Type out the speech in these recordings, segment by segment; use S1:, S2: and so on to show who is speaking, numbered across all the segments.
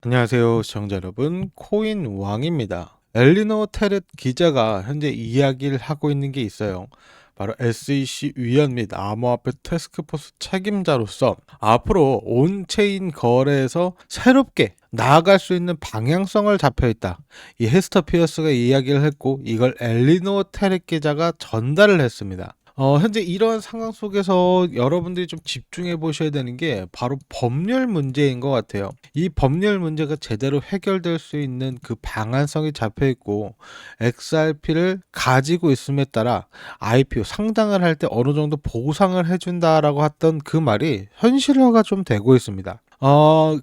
S1: 안녕하세요, 시청자 여러분. 코인왕입니다. 엘리노 테렛 기자가 현재 이야기를 하고 있는 게 있어요. 바로 SEC 위원 및 암호화폐 태스크포스 책임자로서 앞으로 온체인 거래에서 새롭게 나아갈 수 있는 방향성을 잡혀 있다. 이 헤스터 피어스가 이야기를 했고 이걸 엘리노 테렛 기자가 전달을 했습니다. 현재 이러한 상황 속에서 여러분들이 좀 집중해 보셔야 되는 게 바로 법률 문제인 것 같아요. 이 법률 문제가 제대로 해결될 수 있는 그 방안성이 잡혀 있고 XRP를 가지고 있음에 따라 IPO 상장을 할 때 어느 정도 보상을 해준다라고 했던 그 말이 현실화가 좀 되고 있습니다.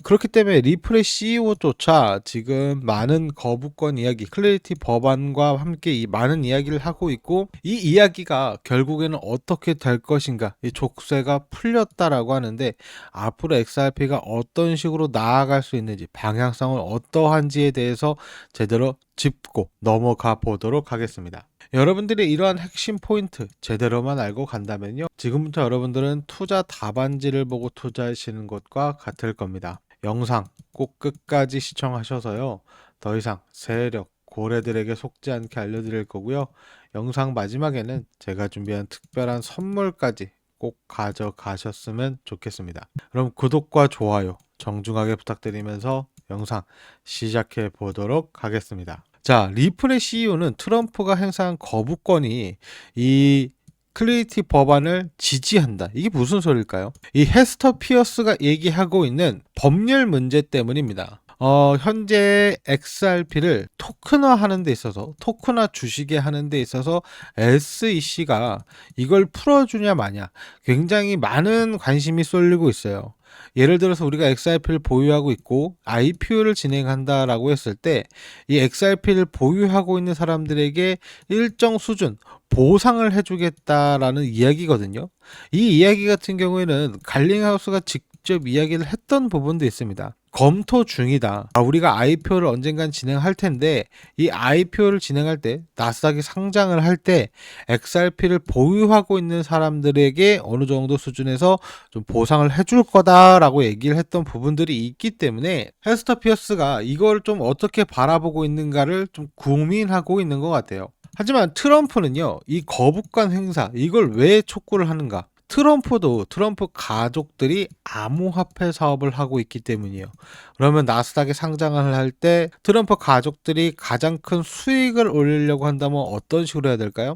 S1: 그렇기 때문에 리플의 CEO조차 지금 많은 거부권 이야기, 클래리티 법안과 함께 이 많은 이야기를 하고 있고, 이 이야기가 결국에는 어떻게 될 것인가, 이 족쇄가 풀렸다라고 하는데, 앞으로 XRP가 어떤 식으로 나아갈 수 있는지, 방향성은 어떠한지에 대해서 제대로 짚고 넘어가 보도록 하겠습니다. 여러분들이 이러한 핵심 포인트 제대로만 알고 간다면요, 지금부터 여러분들은 투자 답안지를 보고 투자하시는 것과 같을 겁니다. 영상 꼭 끝까지 시청하셔서요, 더 이상 세력 고래들에게 속지 않게 알려드릴 거고요. 영상 마지막에는 제가 준비한 특별한 선물까지 꼭 가져가셨으면 좋겠습니다. 그럼 구독과 좋아요 정중하게 부탁드리면서 영상 시작해 보도록 하겠습니다. 자, 리플의 CEO는 트럼프가 행사한 거부권이 이 클리티 법안을 지지한다. 이게 무슨 소리일까요? 이 헤스터 피어스가 얘기하고 있는 법률 문제 때문입니다. 현재 XRP를 토큰화 하는 데 있어서, 토큰화 주식에 하는 데 있어서 SEC가 이걸 풀어주냐 마냐 굉장히 많은 관심이 쏠리고 있어요. 예를 들어서 우리가 XRP를 보유하고 있고 IPO를 진행한다라고 했을 때 이 XRP를 보유하고 있는 사람들에게 일정 수준 보상을 해주겠다라는 이야기거든요. 이 이야기 같은 경우에는 갈링하우스가 직접 이야기를 했던 부분도 있습니다. 검토 중이다. 우리가 IPO를 언젠간 진행할 텐데 이 IPO를 진행할 때 나스닥이 상장을 할 때 XRP를 보유하고 있는 사람들에게 어느 정도 수준에서 좀 보상을 해줄 거다라고 얘기를 했던 부분들이 있기 때문에 헤스터 피어스가 이걸 좀 어떻게 바라보고 있는가를 좀 고민하고 있는 것 같아요. 하지만 트럼프는요, 이 거부권 행사, 이걸 왜 촉구를 하는가? 트럼프 가족들이 암호화폐 사업을 하고 있기 때문이에요. 그러면 나스닥에 상장을 할 때 트럼프 가족들이 가장 큰 수익을 올리려고 한다면 어떤 식으로 해야 될까요?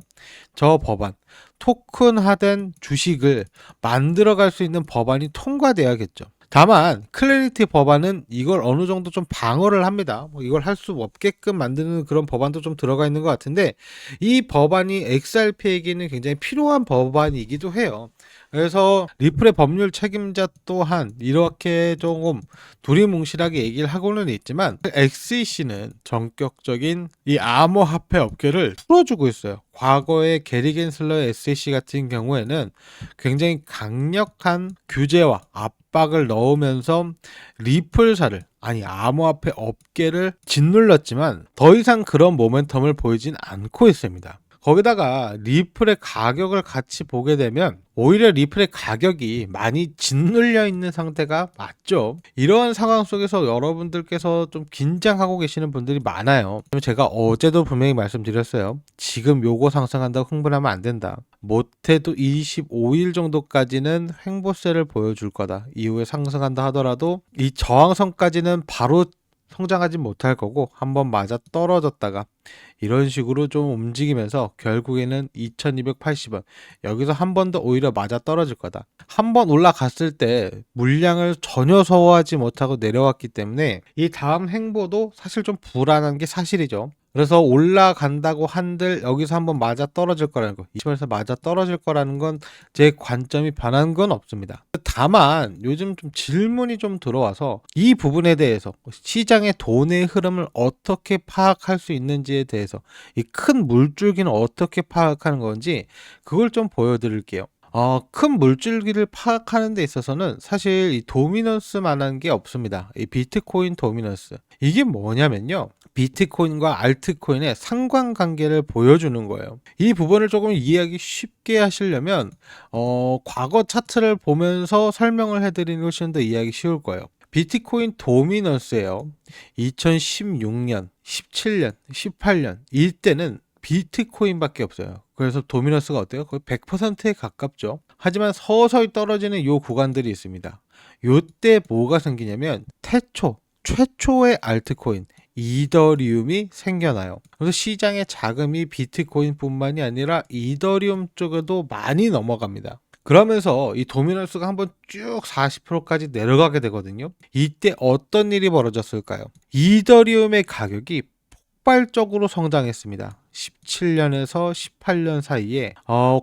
S1: 저 법안, 토큰화된 주식을 만들어갈 수 있는 법안이 통과돼야겠죠. 다만 클래리티 법안은 이걸 어느 정도 좀 방어를 합니다. 이걸 할 수 없게끔 만드는 그런 법안도 좀 들어가 있는 것 같은데, 이 법안이 XRP에게는 굉장히 필요한 법안이기도 해요. 그래서 리플의 법률 책임자 또한 이렇게 조금 두리뭉실하게 얘기를 하고는 있지만 XEC는 전격적인 이 암호화폐 업계를 풀어주고 있어요. 과거에 게리 겐슬러의 SEC 같은 경우에는 굉장히 강력한 규제와 압박을 넣으면서 리플사를, 아니 암호화폐 업계를 짓눌렀지만 더 이상 그런 모멘텀을 보이진 않고 있습니다. 거기다가 리플의 가격을 같이 보게 되면 오히려 리플의 가격이 많이 짓눌려 있는 상태가 맞죠. 이러한 상황 속에서 여러분들께서 좀 긴장하고 계시는 분들이 많아요. 제가 어제도 분명히 말씀드렸어요. 지금 요거 상승한다고 흥분하면 안 된다. 못해도 25일 정도까지는 횡보세를 보여줄 거다. 이후에 상승한다 하더라도 이 저항선까지는 바로 성장하지 못할 거고 한번 맞아 떨어졌다가 이런 식으로 좀 움직이면서 결국에는 2280원 여기서 한 번 더 오히려 맞아 떨어질 거다. 한 번 올라갔을 때 물량을 전혀 소화하지 못하고 내려왔기 때문에 이 다음 행보도 사실 좀 불안한 게 사실이죠. 그래서 올라간다고 한들 여기서 한번 맞아 떨어질 거라는 거, 이쯤에서 맞아 떨어질 거라는 건 제 관점이 변한 건 없습니다. 다만 요즘 좀 질문이 좀 들어와서 이 부분에 대해서 시장의 돈의 흐름을 어떻게 파악할 수 있는지에 대해서, 이 큰 물줄기는 어떻게 파악하는 건지 그걸 좀 보여드릴게요. 큰 물줄기를 파악하는 데 있어서는 사실 이 도미넌스만한 게 없습니다. 이 비트코인 도미넌스. 이게 뭐냐면요, 비트코인과 알트코인의 상관관계를 보여주는 거예요. 이 부분을 조금 이해하기 쉽게 하시려면 과거 차트를 보면서 설명을 해드리는 것이 더 이해하기 쉬울 거예요. 비트코인 도미넌스예요. 2016년, 17년, 18년 이때는 비트코인밖에 없어요. 그래서 도미넌스가 어때요? 거의 100%에 가깝죠. 하지만 서서히 떨어지는 요 구간들이 있습니다. 요때 뭐가 생기냐면 최초의 알트코인 이더리움이 생겨나요. 그래서 시장의 자금이 비트코인뿐만이 아니라 이더리움 쪽에도 많이 넘어갑니다. 그러면서 이 도미넌스가 한번 쭉 40%까지 내려가게 되거든요. 이때 어떤 일이 벌어졌을까요? 이더리움의 가격이 폭발적으로 성장했습니다. 17년에서 18년 사이에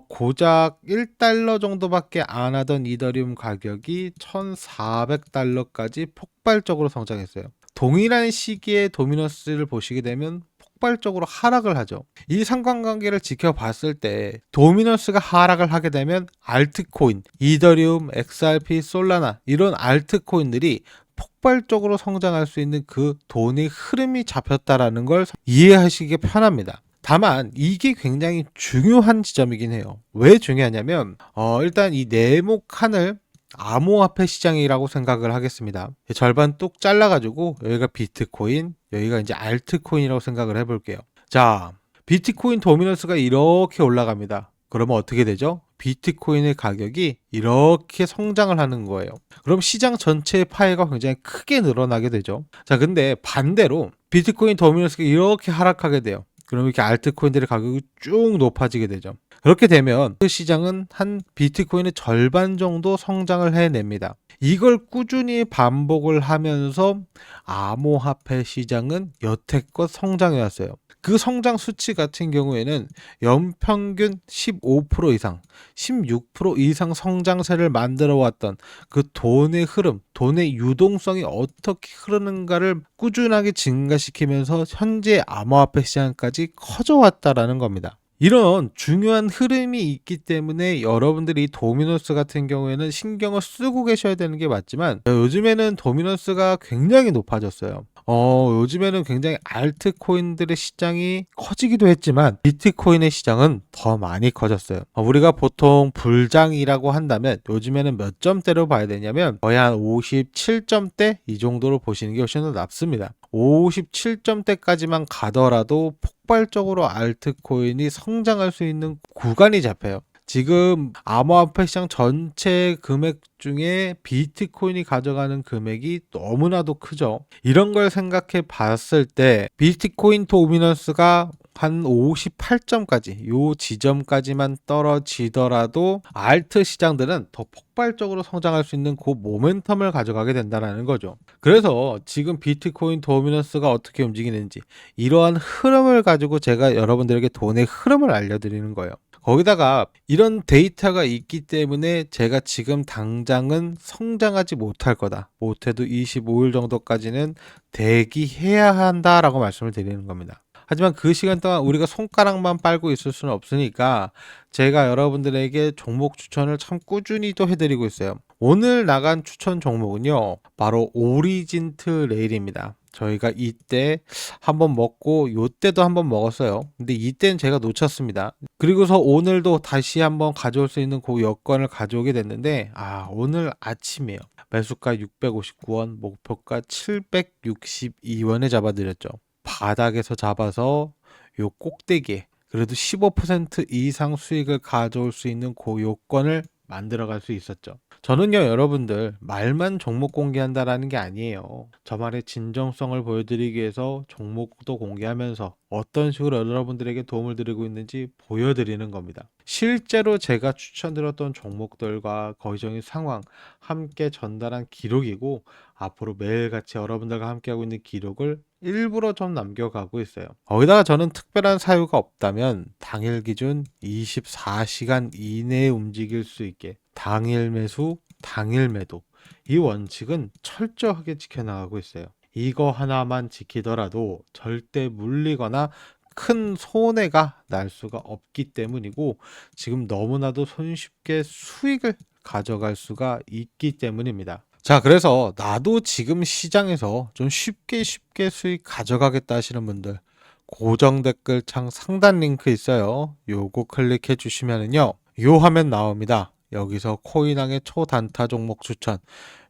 S1: 고작 1달러 정도밖에 안 하던 이더리움 가격이 1,400달러까지 폭발적으로 성장했어요. 동일한 시기에 도미넌스를 보시게 되면 폭발적으로 하락을 하죠. 이 상관관계를 지켜봤을 때 도미넌스가 하락을 하게 되면 알트코인, 이더리움, XRP, 솔라나 이런 알트코인들이 폭발적으로 성장할 수 있는 그 돈의 흐름이 잡혔다라는 걸 이해하시기 편합니다. 다만 이게 굉장히 중요한 지점이긴 해요. 왜 중요하냐면 일단 이 네모칸을 암호화폐 시장이라고 생각을 하겠습니다. 절반 뚝 잘라가지고 여기가 비트코인, 여기가 이제 알트코인이라고 생각을 해볼게요. 자, 비트코인 도미넌스가 이렇게 올라갑니다. 그러면 어떻게 되죠? 비트코인의 가격이 이렇게 성장을 하는 거예요. 그럼 시장 전체의 파이가 굉장히 크게 늘어나게 되죠. 자, 근데 반대로 비트코인 도미넌스가 이렇게 하락하게 돼요. 그럼 이렇게 알트코인들의 가격이 쭉 높아지게 되죠. 그렇게 되면 그 시장은 한 비트코인의 절반 정도 성장을 해냅니다. 이걸 꾸준히 반복을 하면서 암호화폐 시장은 여태껏 성장해 왔어요. 그 성장 수치 같은 경우에는 연평균 15% 이상, 16% 이상 성장세를 만들어 왔던 그 돈의 흐름, 돈의 유동성이 어떻게 흐르는가를 꾸준하게 증가시키면서 현재 암호화폐 시장까지 커져왔다라는 겁니다. 이런 중요한 흐름이 있기 때문에 여러분들이 도미노스 같은 경우에는 신경을 쓰고 계셔야 되는 게 맞지만 요즘에는 도미노스가 굉장히 높아졌어요. 요즘에는 굉장히 알트코인들의 시장이 커지기도 했지만 비트코인의 시장은 더 많이 커졌어요. 우리가 보통 불장이라고 한다면 요즘에는 몇 점대로 봐야 되냐면 거의 한 57점대 이 정도로 보시는 게 훨씬 더 낫습니다. 57점대까지만 가더라도 폭발적으로 알트코인이 성장할 수 있는 구간이 잡혀요. 지금 암호화폐 시장 전체 금액 중에 비트코인이 가져가는 금액이 너무나도 크죠. 이런 걸 생각해 봤을 때 비트코인 도미넌스가 한 58점까지 요 지점까지만 떨어지더라도 알트 시장들은 더 폭발적으로 성장할 수 있는 그 모멘텀을 가져가게 된다는 거죠. 그래서 지금 비트코인 도미넌스가 어떻게 움직이는지 이러한 흐름을 가지고 제가 여러분들에게 돈의 흐름을 알려드리는 거예요. 거기다가 이런 데이터가 있기 때문에 제가 지금 당장은 성장하지 못할 거다. 못해도 25일 정도까지는 대기해야 한다라고 말씀을 드리는 겁니다. 하지만 그 시간 동안 우리가 손가락만 빨고 있을 수는 없으니까 제가 여러분들에게 종목 추천을 참 꾸준히 또 해드리고 있어요. 오늘 나간 추천 종목은요, 바로 오리진트 레일입니다. 저희가 이때 한번 먹고 요때도 한번 먹었어요. 근데 이때는 제가 놓쳤습니다. 그리고서 오늘도 다시 한번 가져올 수 있는 그 여건을 가져오게 됐는데 오늘 아침이에요. 매수가 659원, 목표가 762원에 잡아드렸죠. 바닥에서 잡아서 요 꼭대기에 그래도 15% 이상 수익을 가져올 수 있는 그 요건을 만들어갈 수 있었죠. 저는요, 여러분들 말만 종목 공개한다라는 게 아니에요. 저 말의 진정성을 보여드리기 위해서 종목도 공개하면서 어떤 식으로 여러분들에게 도움을 드리고 있는지 보여드리는 겁니다. 실제로 제가 추천드렸던 종목들과 거의적인 상황 함께 전달한 기록이고 앞으로 매일같이 여러분들과 함께하고 있는 기록을 일부러 좀 남겨가고 있어요. 거기다가 저는 특별한 사유가 없다면 당일 기준 24시간 이내에 움직일 수 있게 당일 매수, 당일 매도 이 원칙은 철저하게 지켜나가고 있어요. 이거 하나만 지키더라도 절대 물리거나 큰 손해가 날 수가 없기 때문이고 지금 너무나도 손쉽게 수익을 가져갈 수가 있기 때문입니다. 자, 그래서 나도 지금 시장에서 좀 쉽게 수익 가져가겠다 하시는 분들 고정 댓글창 상단 링크 있어요. 요거 클릭해 주시면은요, 요 화면 나옵니다. 여기서 코인왕의 초단타 종목 추천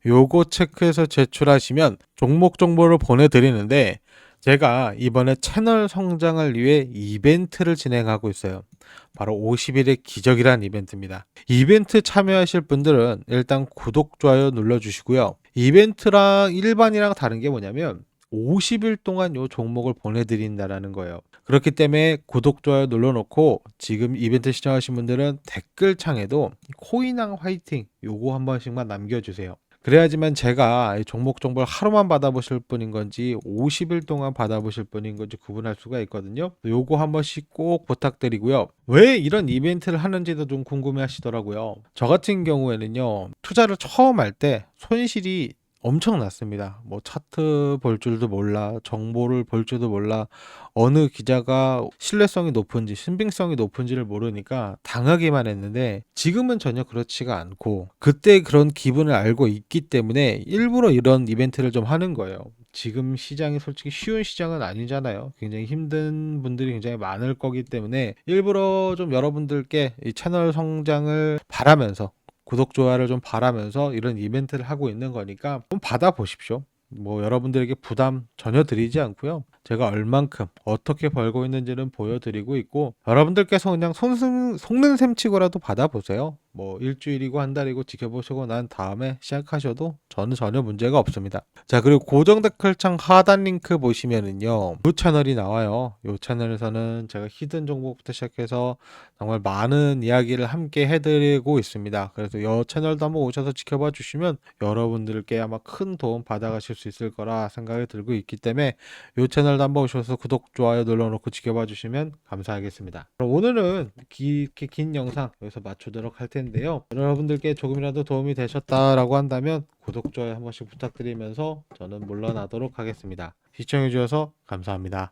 S1: 요거 체크해서 제출하시면 종목 정보를 보내드리는데, 제가 이번에 채널 성장을 위해 이벤트를 진행하고 있어요. 바로 50일의 기적이란 이벤트입니다. 이벤트 참여하실 분들은 일단 구독, 좋아요 눌러주시고요. 이벤트랑 일반이랑 다른 게 뭐냐면 50일 동안 요 종목을 보내드린다라는 거예요. 그렇기 때문에 구독, 좋아요 눌러놓고 지금 이벤트 시청하신 분들은 댓글창에도 코인왕 화이팅 요거 한 번씩만 남겨주세요. 그래야지만 제가 이 종목 정보를 하루만 받아보실 분인 건지 50일 동안 받아보실 분인 건지 구분할 수가 있거든요. 요거 한 번씩 꼭 부탁드리고요. 왜 이런 이벤트를 하는지도 좀 궁금해 하시더라고요. 저 같은 경우에는요, 투자를 처음 할 때 손실이 엄청났습니다. 뭐 차트 볼 줄도 몰라, 정보를 볼 줄도 몰라, 어느 기자가 신뢰성이 높은지 신빙성이 높은지를 모르니까 당하기만 했는데, 지금은 전혀 그렇지가 않고 그때 그런 기분을 알고 있기 때문에 일부러 이런 이벤트를 좀 하는 거예요. 지금 시장이 솔직히 쉬운 시장은 아니잖아요. 굉장히 힘든 분들이 굉장히 많을 거기 때문에 일부러 좀 여러분들께 이 채널 성장을 바라면서, 구독, 좋아요를 좀 바라면서 이런 이벤트를 하고 있는 거니까 좀 받아보십시오. 뭐 여러분들에게 부담 전혀 드리지 않고요. 제가 얼만큼 어떻게 벌고 있는지는 보여드리고 있고, 여러분들께서 그냥 속는 셈 치고라도 받아보세요. 뭐 일주일이고 한 달이고 지켜보시고 난 다음에 시작하셔도 저는 전혀 문제가 없습니다. 자, 그리고 고정 댓글창 하단 링크 보시면은요, 이 채널이 나와요. 이 채널에서는 제가 히든 정보부터 시작해서 정말 많은 이야기를 함께 해드리고 있습니다. 그래서 이 채널도 한번 오셔서 지켜봐 주시면 여러분들께 아마 큰 도움 받아가실 수 있을 거라 생각이 들고 있기 때문에 이 채널도 한번 오셔서 구독, 좋아요 눌러놓고 지켜봐 주시면 감사하겠습니다. 그럼 오늘은 이렇게 긴 영상 여기서 마치도록 할 텐데요. 여러분들께 조금이라도 도움이 되셨다라고 한다면 구독, 좋아요 한 번씩 부탁드리면서 저는 물러나도록 하겠습니다. 시청해 주셔서 감사합니다.